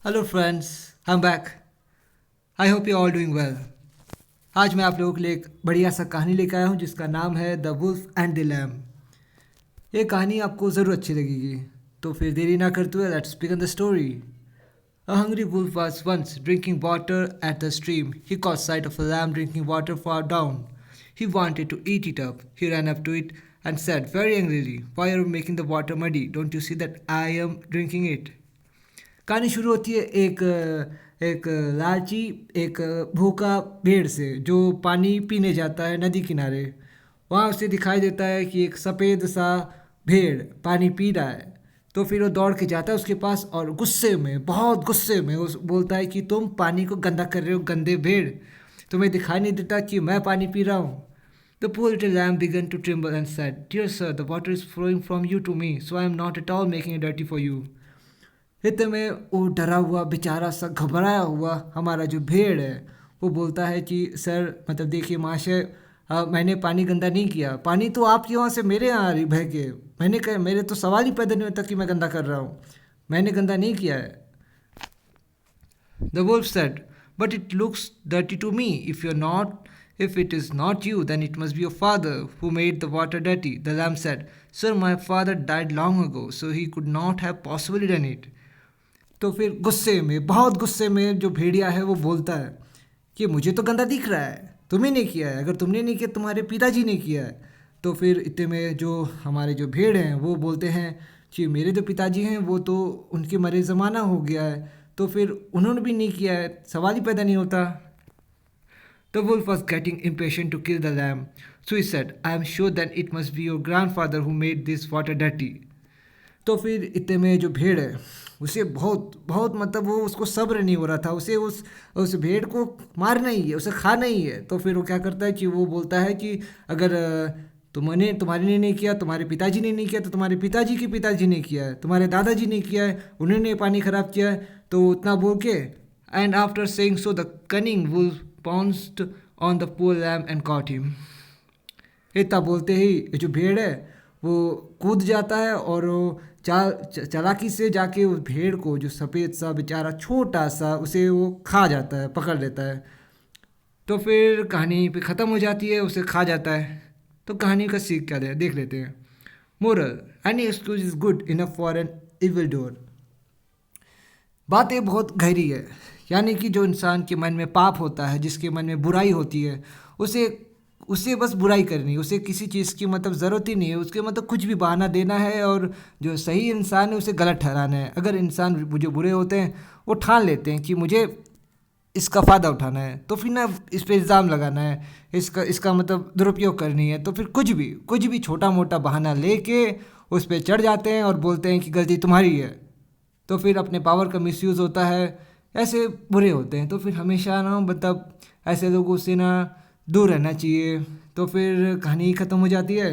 Hello friends, I am back. I hope you all doing well. आज मैं आप लोगों के लिए एक बढ़िया सा कहानी लेकर आया हूँ जिसका नाम है the wolf and the lamb. ये कहानी आपको ज़रूर अच्छी लगेगी। तो फिर देरी ना करते हुए let's begin the story. A hungry wolf was once drinking water at the stream. He caught sight of a lamb drinking water far down. He wanted to eat it up. He ran up to it and said very angrily, "Why are you making the water muddy? Don't you see that I am drinking it?" कहानी शुरू होती है एक लालची एक भूखा भेड़ से जो पानी पीने जाता है नदी किनारे। वहाँ उसे दिखाई देता है कि एक सफ़ेद सा भेड़ पानी पी रहा है। तो फिर वो दौड़ के जाता है उसके पास और गुस्से में, बहुत गुस्से में उस बोलता है कि तुम पानी को गंदा कर रहे हो, गंदे भेड़। तुम्हें दिखाई नहीं देता कि मैं पानी पी रहा हूँ। The poor little lamb began to tremble and said, "Dear sir, the water is flowing from you to me, so I am not at all making it dirty for you." इतने में वो डरा हुआ बेचारा सा घबराया हुआ हमारा जो भेड़ है वो बोलता है कि सर, मतलब देखिए महाशय, मैंने पानी गंदा नहीं किया। पानी तो आपके वहाँ से मेरे यहाँ आ रही बह के। मैंने कहा, मेरे तो सवाल ही पैदा नहीं होता कि मैं गंदा कर रहा हूँ। मैंने गंदा नहीं किया है। The wolf said, "But it looks dirty to me. If it is not you, then it must be your father who made the water dirty." The lamb said, "Sir, my father died long ago, so he could not have possibly done it." तो फिर गुस्से में, बहुत गुस्से में जो भेड़िया है वो बोलता है कि मुझे तो गंदा दिख रहा है, तुम्हें नहीं किया है। अगर तुमने नहीं किया, तुम्हारे पिताजी ने किया है। तो फिर इतने में जो हमारे जो भेड़ हैं वो बोलते हैं कि मेरे जो पिताजी हैं वो तो उनके मरे ज़माना हो गया है, तो फिर उन्होंने भी नहीं किया है, सवाल ही पैदा नहीं होता। The wolf was getting impatient to kill the lamb, so he said, "I am sure that it must be your grandfather who made this water dirty." तो फिर इतने में जो भेड़ है उसे बहुत बहुत, मतलब वो उसको सब्र नहीं हो रहा था। उसे उस भेड़ को मारना ही है, उसे खाना ही है। तो फिर वो क्या करता है कि वो बोलता है कि अगर तुम्हारे ने नहीं किया, तुम्हारे पिताजी ने नहीं किया, तो तुम्हारे पिताजी के पिताजी ने किया है, तुम्हारे दादाजी ने किया है, उन्होंने पानी ख़राब किया है। तो उतना बोल के and after saying so the cunning wolf pounced on the poor lamb and caught him. इतना बोलते ही ये जो भेड़ है वो कूद जाता है और वो चालाकी से जाके उस भेड़ को, जो सफ़ेद सा बेचारा छोटा सा, उसे वो खा जाता है, पकड़ लेता है। तो फिर कहानी पे ख़त्म हो जाती है, उसे खा जाता है। तो कहानी का सीख क्या है देख लेते हैं। Moral: any excuse is good enough for an evil door. बात ये बहुत गहरी है। यानी कि जो इंसान के मन में पाप होता है, जिसके मन में बुराई होती है, उसे उसे बस बुराई करनी है। उसे किसी चीज़ की मतलब ज़रूरत ही नहीं है। उसके मतलब कुछ भी बहाना देना है और जो सही इंसान है उसे गलत ठहराना है। अगर इंसान जो बुरे होते हैं वो ठान लेते हैं कि मुझे इसका फ़ायदा उठाना है, तो फिर ना इस पर इल्ज़ाम लगाना है, इसका मतलब दुरुपयोग करनी है, तो फिर कुछ भी छोटा मोटा बहाना लेके उस पर चढ़ जाते हैं और बोलते हैं कि गलती तुम्हारी है। तो फिर अपने पावर का मिसयूज़ होता है। ऐसे बुरे होते हैं। तो फिर हमेशा ना मतलब ऐसे लोगों से ना दूर रहना चाहिए। तो फिर कहानी ख़त्म हो जाती है।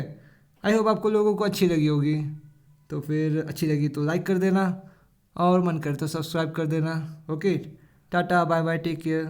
आई होप आपको लोगों को अच्छी लगी होगी। तो फिर अच्छी लगी तो लाइक कर देना और मन करे तो सब्सक्राइब कर देना। Okay, tata, bye bye, take care.